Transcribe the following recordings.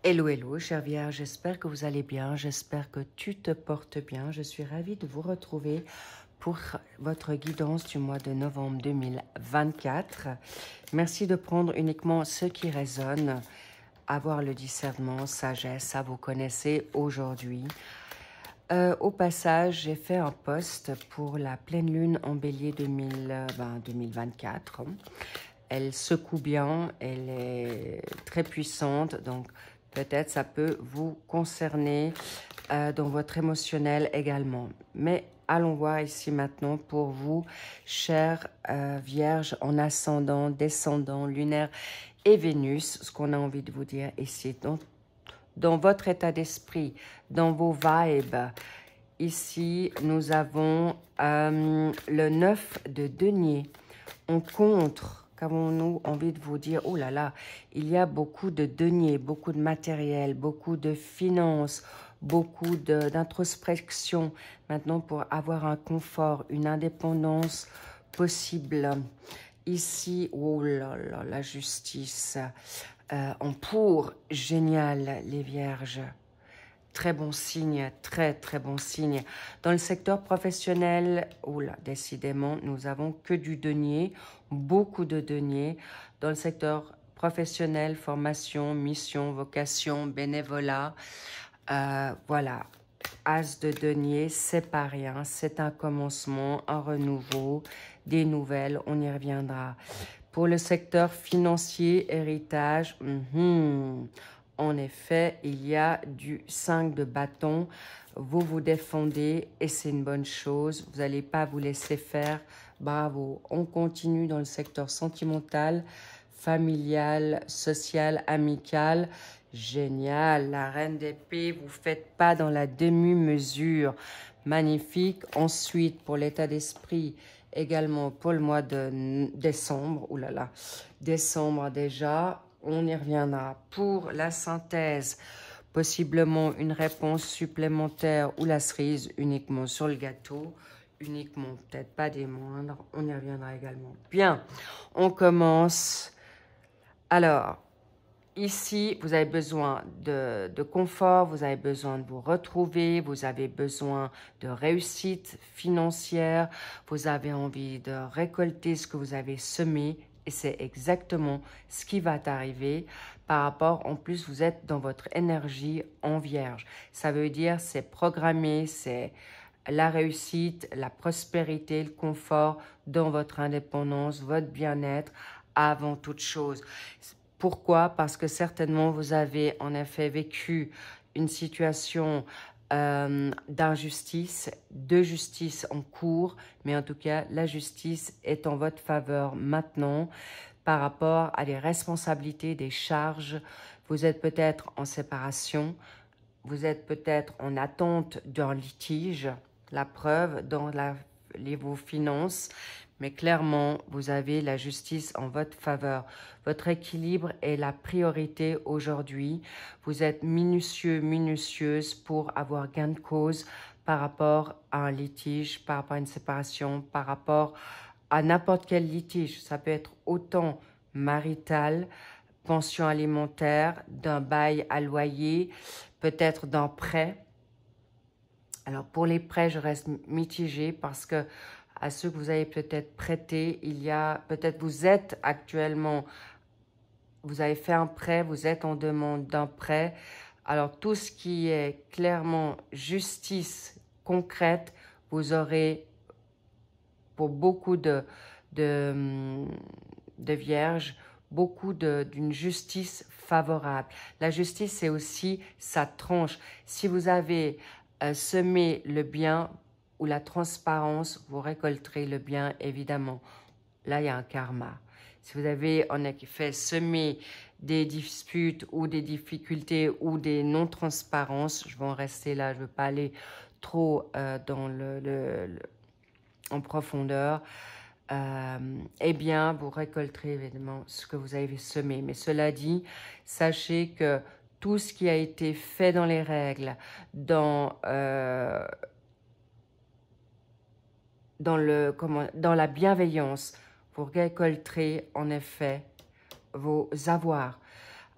Hello, hello, chère Vierge, j'espère que vous allez bien, j'espère que tu te portes bien. Je suis ravie de vous retrouver pour votre guidance du mois de novembre 2024. Merci de prendre uniquement ce qui résonne, avoir le discernement, sagesse, ça vous connaissez aujourd'hui. Au passage, j'ai fait un post pour la pleine lune en bélier 2024. Elle secoue bien, elle est très puissante, donc peut-être ça peut vous concerner dans votre émotionnel également. Mais allons voir ici maintenant pour vous, chère Vierge en ascendant, descendant, lunaire et Vénus, ce qu'on a envie de vous dire ici. Donc, dans votre état d'esprit, dans vos vibes, ici nous avons le 9 de denier. On contre, qu'avons-nous envie de vous dire? Oh là là, il y a beaucoup de deniers, beaucoup de matériel, beaucoup de finances, beaucoup d'introspection maintenant pour avoir un confort, une indépendance possible. Ici, oh là là, la justice. En pour, génial, les vierges. Très bon signe, très très bon signe. Dans le secteur professionnel, oula, décidément, nous avons que du denier, beaucoup de deniers. Dans le secteur professionnel, formation, mission, vocation, bénévolat, voilà. As de denier, c'est pas rien, c'est un commencement, un renouveau, des nouvelles, on y reviendra. Pour le secteur financier, héritage, en effet, il y a du 5 de bâton. Vous vous défendez et c'est une bonne chose. Vous n'allez pas vous laisser faire. Bravo. On continue dans le secteur sentimental, familial, social, amical. Génial. La reine d'épée, vous ne faites pas dans la demi-mesure. Magnifique. Ensuite, pour l'état d'esprit, également pour le mois de décembre, oh là là, décembre déjà, on y reviendra. Pour la synthèse, possiblement une réponse supplémentaire ou la cerise uniquement sur le gâteau, uniquement, peut-être pas des moindres, on y reviendra également. Bien, on commence. Alors, ici, vous avez besoin de confort, vous avez besoin de vous retrouver, vous avez besoin de réussite financière, vous avez envie de récolter ce que vous avez semé et c'est exactement ce qui va t'arriver par rapport, en plus, vous êtes dans votre énergie en vierge. Ça veut dire c'est programmé, c'est la réussite, la prospérité, le confort dans votre indépendance, votre bien-être avant toute chose. Pourquoi? Parce que certainement vous avez en effet vécu une situation d'injustice, de justice en cours, mais en tout cas la justice est en votre faveur maintenant par rapport à des responsabilités, des charges. Vous êtes peut-être en séparation, vous êtes peut-être en attente d'un litige, la preuve dans vos finances, mais clairement, vous avez la justice en votre faveur. Votre équilibre est la priorité aujourd'hui. Vous êtes minutieux, minutieuse pour avoir gain de cause par rapport à un litige, par rapport à une séparation, par rapport à n'importe quel litige. Ça peut être autant marital, pension alimentaire, d'un bail à loyer, peut-être d'un prêt. Alors pour les prêts, je reste mitigée parce que à ceux que vous avez peut-être prêtés, il y a peut-être vous êtes actuellement, vous avez fait un prêt, vous êtes en demande d'un prêt. Alors tout ce qui est clairement justice concrète, vous aurez pour beaucoup de vierges, beaucoup d'une justice favorable. La justice, c'est aussi sa tranche. Si vous avez semé le bien ou la transparence, vous récolterez le bien, évidemment. Là, il y a un karma. Si vous avez en effet semé des disputes ou des difficultés ou des non-transparences, je vais en rester là, je ne veux pas aller trop dans en profondeur, eh bien, vous récolterez évidemment ce que vous avez semé. Mais cela dit, sachez que tout ce qui a été fait dans les règles, dans la bienveillance, vous récolterez en effet vos avoirs.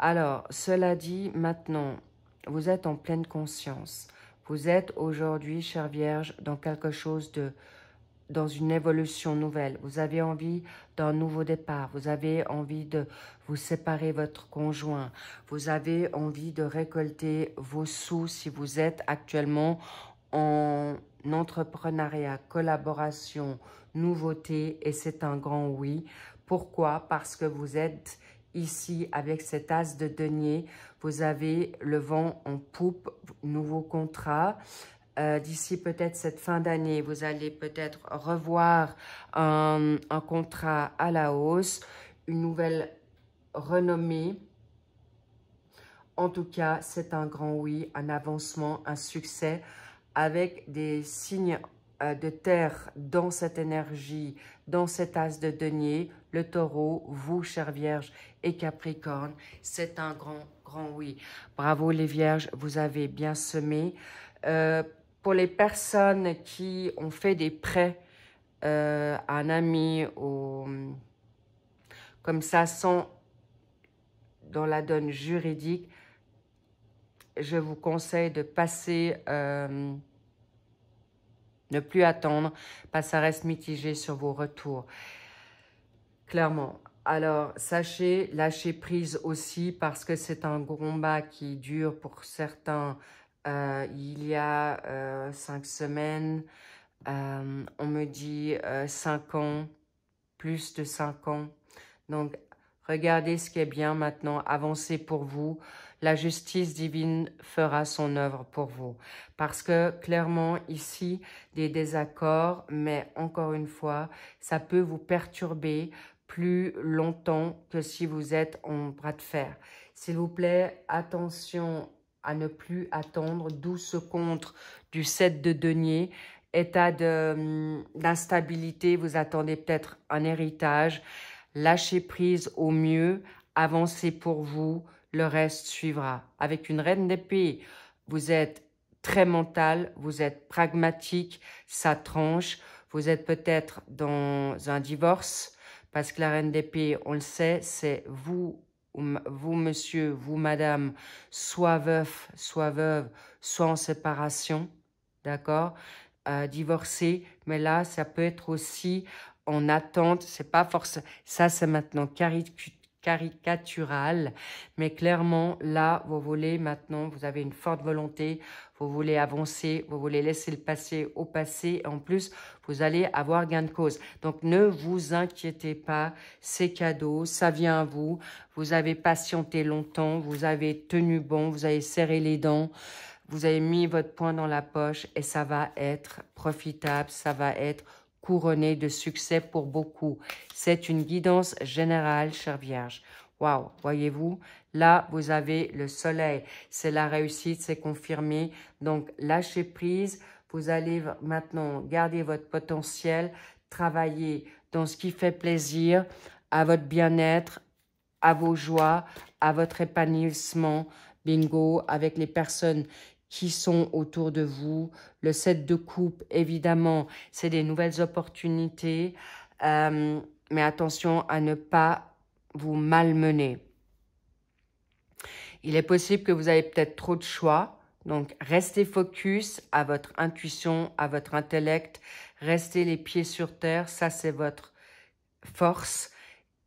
Alors, cela dit, maintenant, vous êtes en pleine conscience. Vous êtes aujourd'hui, chère Vierge, dans quelque chose dans une évolution nouvelle. Vous avez envie d'un nouveau départ. Vous avez envie de vous séparer votre conjoint. Vous avez envie de récolter vos sous si vous êtes actuellement en entrepreneuriat, collaboration, nouveauté, et c'est un grand oui. Pourquoi? Parce que vous êtes ici avec cet as de denier. Vous avez le vent en poupe, nouveau contrat. D'ici peut-être cette fin d'année, vous allez peut-être revoir un contrat à la hausse, une nouvelle renommée. En tout cas, c'est un grand oui, un avancement, un succès avec des signes de terre dans cette énergie, dans cet as de denier. Le taureau, vous, chère Vierge, et Capricorne, c'est un grand oui. Bravo les Vierges, vous avez bien semé. Pour les personnes qui ont fait des prêts à un ami, comme ça, sans dans la donne juridique, je vous conseille de passer, ne plus attendre, parce que ça reste mitigé sur vos retours. Clairement. Alors, sachez, lâcher prise aussi, parce que c'est un combat qui dure pour certains. Il y a 5 semaines, on me dit 5 ans, plus de 5 ans. Donc, regardez ce qui est bien maintenant, avancez pour vous. La justice divine fera son œuvre pour vous. Parce que, clairement, ici, des désaccords, mais encore une fois, ça peut vous perturber plus longtemps que si vous êtes en bras de fer. S'il vous plaît, attention à ne plus attendre, d'où ce contre du 7 de denier. État d'instabilité, vous attendez peut-être un héritage. Lâchez prise au mieux, avancez pour vous, le reste suivra. Avec une reine d'épée, vous êtes très mental, vous êtes pragmatique, ça tranche. Vous êtes peut-être dans un divorce, parce que la reine d'épée, on le sait, c'est vous, monsieur, vous, madame, soit veuf, soit veuve, soit en séparation, d'accord, divorcé, mais là, ça peut être aussi en attente, c'est pas forcément, ça c'est maintenant caricatural, mais clairement, là, vous voulez maintenant, vous avez une forte volonté, vous voulez avancer, vous voulez laisser le passé au passé, en plus, vous allez avoir gain de cause. Donc, ne vous inquiétez pas, c'est cadeau, ça vient à vous, vous avez patienté longtemps, vous avez tenu bon, vous avez serré les dents, vous avez mis votre poing dans la poche et ça va être profitable, ça va être couronné de succès pour beaucoup. C'est une guidance générale, chère Vierge. Waouh, voyez-vous, là, vous avez le soleil. C'est la réussite, c'est confirmé. Donc, lâchez prise. Vous allez maintenant garder votre potentiel, travailler dans ce qui fait plaisir, à votre bien-être, à vos joies, à votre épanouissement. Bingo, avec les personnes qui sont autour de vous. Le 7 de coupe, évidemment, c'est des nouvelles opportunités. Mais attention à ne pas vous malmener. Il est possible que vous avez peut-être trop de choix. Donc, restez focus à votre intuition, à votre intellect. Restez les pieds sur terre. Ça, c'est votre force.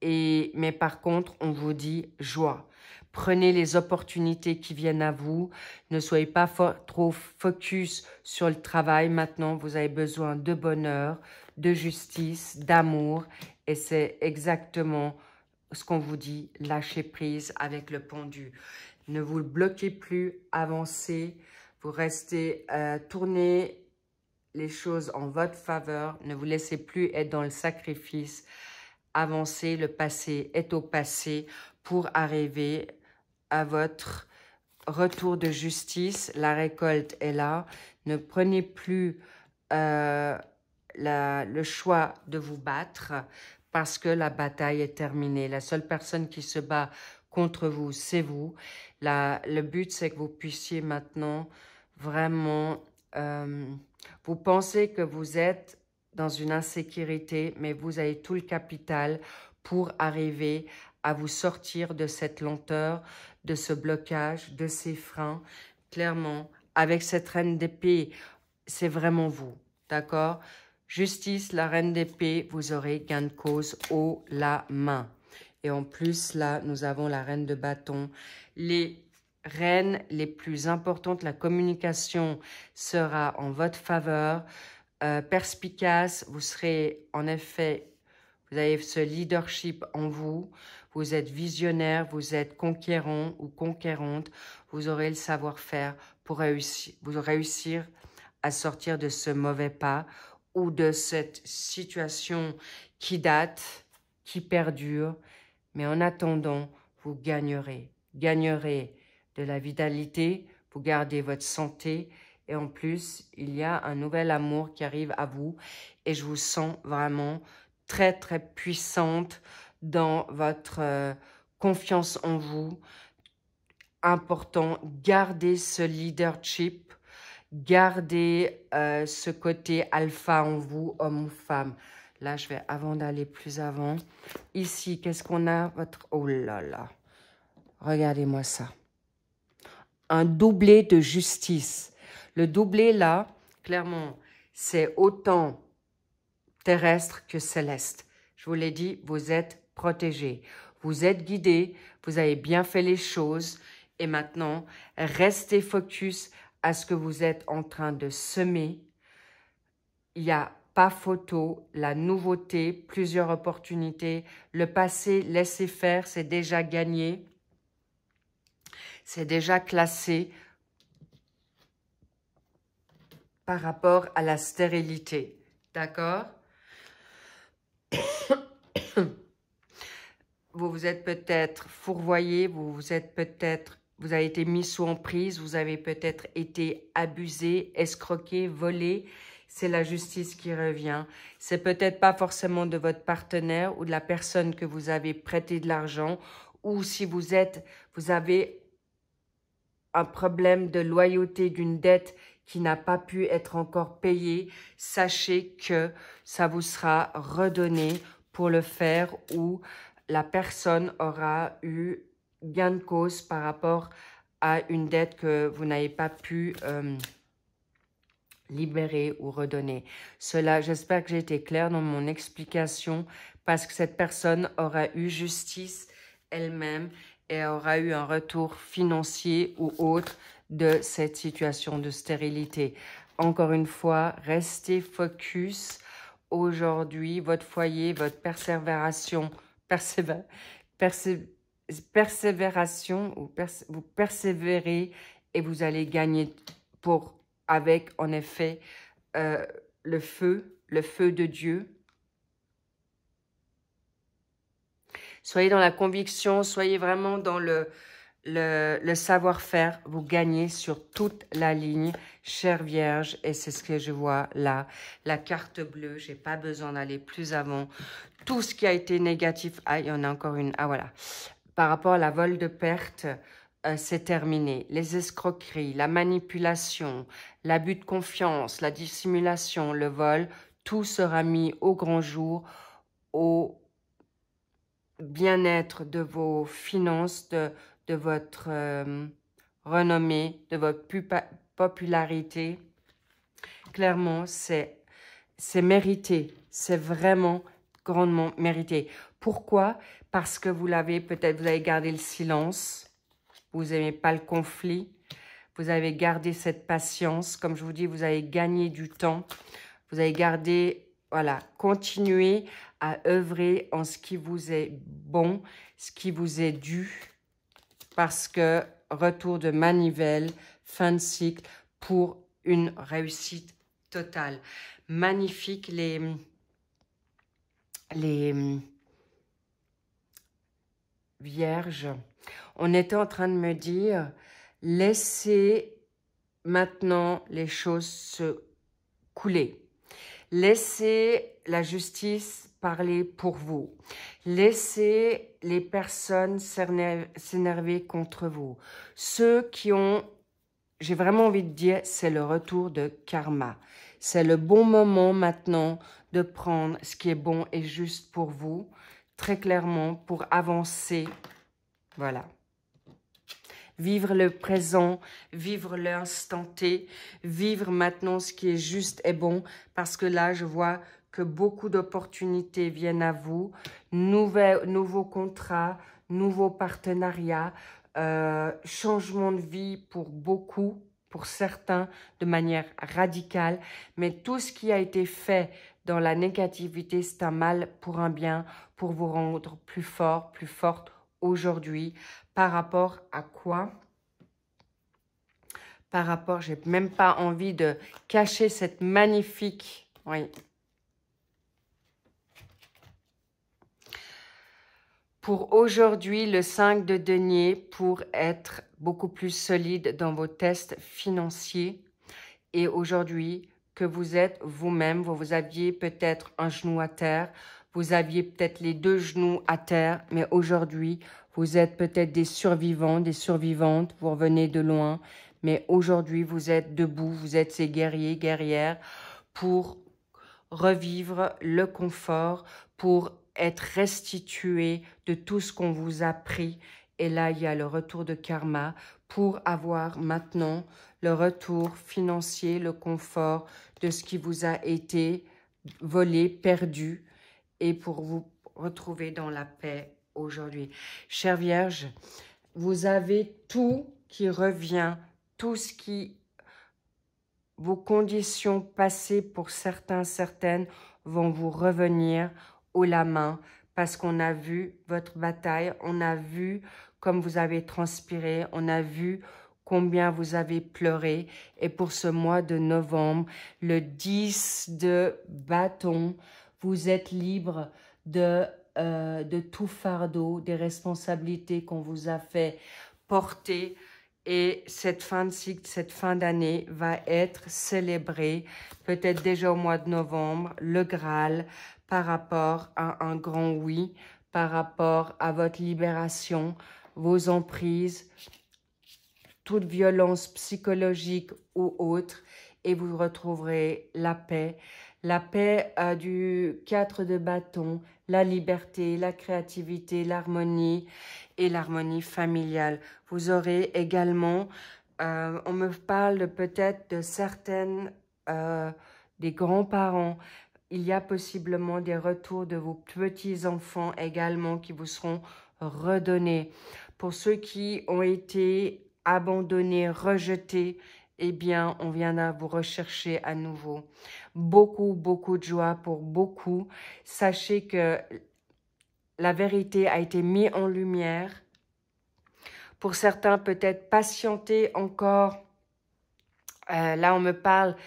Mais par contre, on vous dit joie. Prenez les opportunités qui viennent à vous. Ne soyez pas trop focus sur le travail. Maintenant, vous avez besoin de bonheur, de justice, d'amour. Et c'est exactement ce qu'on vous dit. Lâchez prise avec le pendu. Ne vous bloquez plus, avancez. Vous restez, tournez les choses en votre faveur. Ne vous laissez plus être dans le sacrifice. Avancez, le passé est au passé pour arriver à votre retour de justice. La récolte est là. Ne prenez plus le choix de vous battre parce que la bataille est terminée. La seule personne qui se bat contre vous, c'est vous. Le but, c'est que vous puissiez maintenant vraiment... vous pensez que vous êtes dans une insécurité, mais vous avez tout le capital pour arriver à vous sortir de cette lenteur, de ce blocage, de ces freins. Clairement, avec cette reine d'épée, c'est vraiment vous, d'accord? Justice, la reine d'épée, vous aurez gain de cause haut la main. Et en plus, là, nous avons la reine de bâton. Les reines les plus importantes, la communication sera en votre faveur. Perspicace, vous serez en effet, vous avez ce leadership en vous. Vous êtes visionnaire, vous êtes conquérant ou conquérante. Vous aurez le savoir-faire pour réussir à sortir de ce mauvais pas ou de cette situation qui date, qui perdure. Mais en attendant, vous gagnerez. Gagnerez de la vitalité, vous gardez votre santé. Et en plus, il y a un nouvel amour qui arrive à vous. Et je vous sens vraiment très, très puissante dans votre confiance en vous. Important, gardez ce leadership. Gardez ce côté alpha en vous, homme ou femme. Là, je vais, avant d'aller plus avant, ici, qu'est-ce qu'on a? Oh là là, regardez-moi ça. Un doublé de justice. Le doublé, là, clairement, c'est autant terrestre que céleste. Je vous l'ai dit, vous êtes protégés. Vous êtes guidés, vous avez bien fait les choses. Et maintenant, restez focus à ce que vous êtes en train de semer. Il n'y a pas photo, la nouveauté, plusieurs opportunités. Le passé, laissez faire, c'est déjà gagné. C'est déjà classé par rapport à la stérilité. D'accord? Vous vous êtes peut-être fourvoyé, vous avez été mis sous emprise, vous avez peut-être été abusé, escroqué, volé. C'est la justice qui revient. C'est peut-être pas forcément de votre partenaire ou de la personne que vous avez prêté de l'argent, ou si vous avez un problème de loyauté d'une dette qui n'a pas pu être encore payée, sachez que ça vous sera redonné pour le faire, ou la personne aura eu gain de cause par rapport à une dette que vous n'avez pas pu libérer ou redonner. J'espère que j'ai été claire dans mon explication, parce que cette personne aura eu justice elle-même et aura eu un retour financier ou autre de cette situation de stérilité. Encore une fois, restez focus. Aujourd'hui, votre foyer, votre persévération, vous persévérez et vous allez gagner avec, en effet, le feu de Dieu. Soyez dans la conviction, soyez vraiment dans le savoir-faire. Vous gagnez sur toute la ligne, chère Vierge, et c'est ce que je vois là. La carte bleue, j'ai pas besoin d'aller plus avant. Tout ce qui a été négatif, ah, il y en a encore une, ah voilà. Par rapport à la vol de perte, c'est terminé. Les escroqueries, la manipulation, l'abus de confiance, la dissimulation, le vol, tout sera mis au grand jour, au bien-être de vos finances, de votre renommée, de votre popularité. Clairement, c'est mérité. C'est vraiment grandement mérité. Pourquoi? Parce que vous avez gardé le silence. Vous n'aimez pas le conflit. Vous avez gardé cette patience. Comme je vous dis, vous avez gagné du temps. Vous avez gardé, voilà, continuez à œuvrer en ce qui vous est bon, ce qui vous est dû. Parce que retour de manivelle, fin de cycle, pour une réussite totale. Magnifique les vierges. On était en train de me dire, laissez maintenant les choses se couler. Laissez la justice parler pour vous. Laissez les personnes s'énerver contre vous. Ceux qui ont, j'ai vraiment envie de dire, c'est le retour de karma. C'est le bon moment maintenant de prendre ce qui est bon et juste pour vous. très clairement pour avancer. Voilà. Vivre le présent, vivre l'instant T, vivre maintenant ce qui est juste et bon, parce que là, je vois que beaucoup d'opportunités viennent à vous, nouveaux contrats, nouveaux partenariats, changement de vie pour beaucoup, pour certains, de manière radicale, mais tout ce qui a été fait dans la négativité, c'est un mal pour un bien, pour vous rendre plus fort, plus forte aujourd'hui. Par rapport à quoi? Par rapport, j'ai même pas envie de cacher cette magnifique... Oui. Pour aujourd'hui, le 5 de denier, pour être beaucoup plus solide dans vos tests financiers. Et aujourd'hui, que vous êtes vous-même, vous aviez peut-être un genou à terre, vous aviez peut-être les deux genoux à terre, mais aujourd'hui, vous êtes peut-être des survivants, des survivantes, vous revenez de loin, mais aujourd'hui, vous êtes debout, vous êtes ces guerriers, guerrières, pour revivre le confort, pour être restitué de tout ce qu'on vous a pris. Et là, il y a le retour de karma pour avoir maintenant le retour financier, le confort de ce qui vous a été volé, perdu, et pour vous retrouver dans la paix aujourd'hui. Chère Vierge, vous avez tout qui revient, tout ce qui... Vos conditions passées pour certains, certaines vont vous revenir haut la main parce qu'on a vu votre bataille, on a vu comme vous avez transpiré, on a vu combien vous avez pleuré. Et pour ce mois de novembre, le 10 de bâton, vous êtes libre de tout fardeau, des responsabilités qu'on vous a fait porter. Et cette fin de cycle, cette fin d'année va être célébrée, peut-être déjà au mois de novembre, le Graal, par rapport à un grand oui, par rapport à votre libération, vos emprises, toute violence psychologique ou autre, et vous retrouverez la paix du 4 de bâton, la liberté, la créativité, l'harmonie et l'harmonie familiale. Vous aurez également, on me parle peut-être de certaines, des grands-parents. Il y a possiblement des retours de vos petits-enfants également qui vous seront redonnés. Pour ceux qui ont été abandonnés, rejetés, eh bien, on viendra vous rechercher à nouveau. Beaucoup, beaucoup de joie pour beaucoup. Sachez que la vérité a été mise en lumière. Pour certains, peut-être patienter encore. Là, on me parle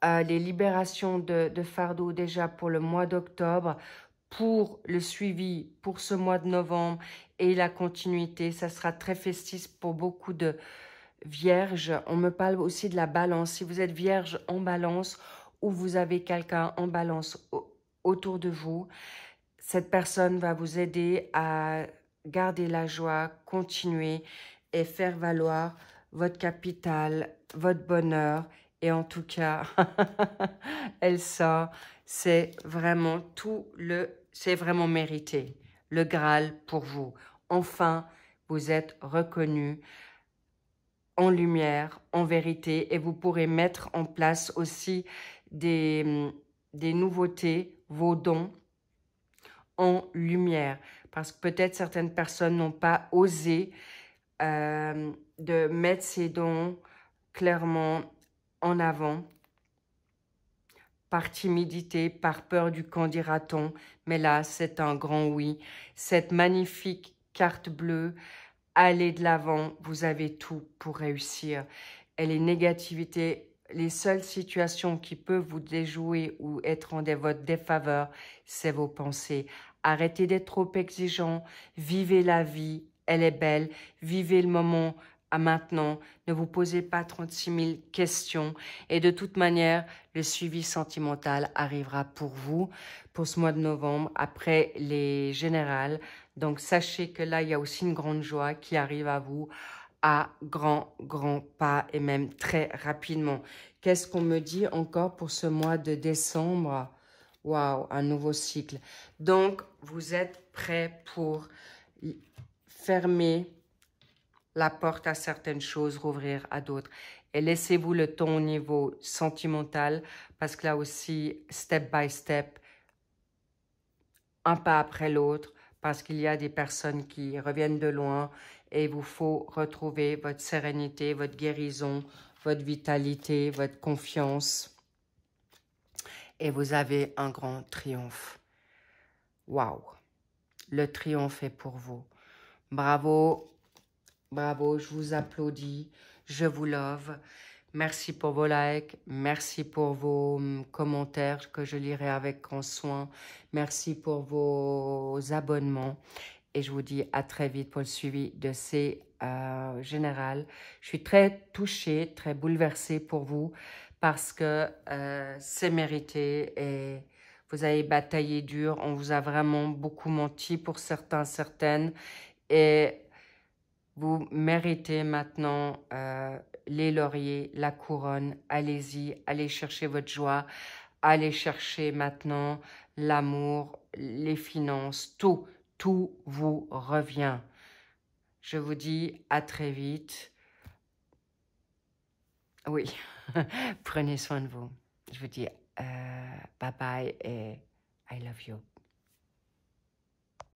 des libérations de fardeau déjà pour le mois d'octobre, pour le suivi pour ce mois de novembre et la continuité. Ça sera très festif pour beaucoup de vierges. On me parle aussi de la balance. Si vous êtes vierge en balance ou vous avez quelqu'un en balance autour de vous, cette personne va vous aider à garder la joie, continuer et faire valoir votre capital, votre bonheur. Et en tout cas, Elsa, c'est vraiment c'est vraiment mérité. Le Graal pour vous. Enfin, vous êtes reconnu en lumière, en vérité, et vous pourrez mettre en place aussi des nouveautés, vos dons en lumière. Parce que peut-être certaines personnes n'ont pas osé de mettre ces dons clairement en avant, par timidité, par peur du qu'en dira-t-on. Mais là, c'est un grand oui. Cette magnifique carte bleue, allez de l'avant, vous avez tout pour réussir. Et les négativités, les seules situations qui peuvent vous déjouer ou être en votre défaveur, c'est vos pensées. Arrêtez d'être trop exigeant, vivez la vie, elle est belle, vivez le moment à maintenant, ne vous posez pas 36 000 questions et de toute manière, le suivi sentimental arrivera pour vous pour ce mois de novembre après les générales. Donc, sachez que là, il y a aussi une grande joie qui arrive à vous à grands pas et même très rapidement. Qu'est-ce qu'on me dit encore pour ce mois de décembre? Waouh, un nouveau cycle. Donc, vous êtes prêt pour fermer la porte à certaines choses, rouvrir à d'autres. Et laissez-vous le temps au niveau sentimental, parce que là aussi, step by step, un pas après l'autre, parce qu'il y a des personnes qui reviennent de loin et il vous faut retrouver votre sérénité, votre guérison, votre vitalité, votre confiance. Et vous avez un grand triomphe. Waouh! Le triomphe est pour vous. Bravo, bravo, je vous applaudis, je vous love. Merci pour vos likes, merci pour vos commentaires que je lirai avec grand soin. Merci pour vos abonnements. Et je vous dis à très vite pour le suivi de ces générales. Je suis très touchée, très bouleversée pour vous parce que c'est mérité et vous avez bataillé dur. On vous a vraiment beaucoup menti pour certains, certaines. Et vous méritez maintenant les lauriers, la couronne. Allez-y, allez chercher votre joie. Allez chercher maintenant l'amour, les finances, tout. Tout vous revient. Je vous dis à très vite. Oui, prenez soin de vous. Je vous dis bye bye et I love you.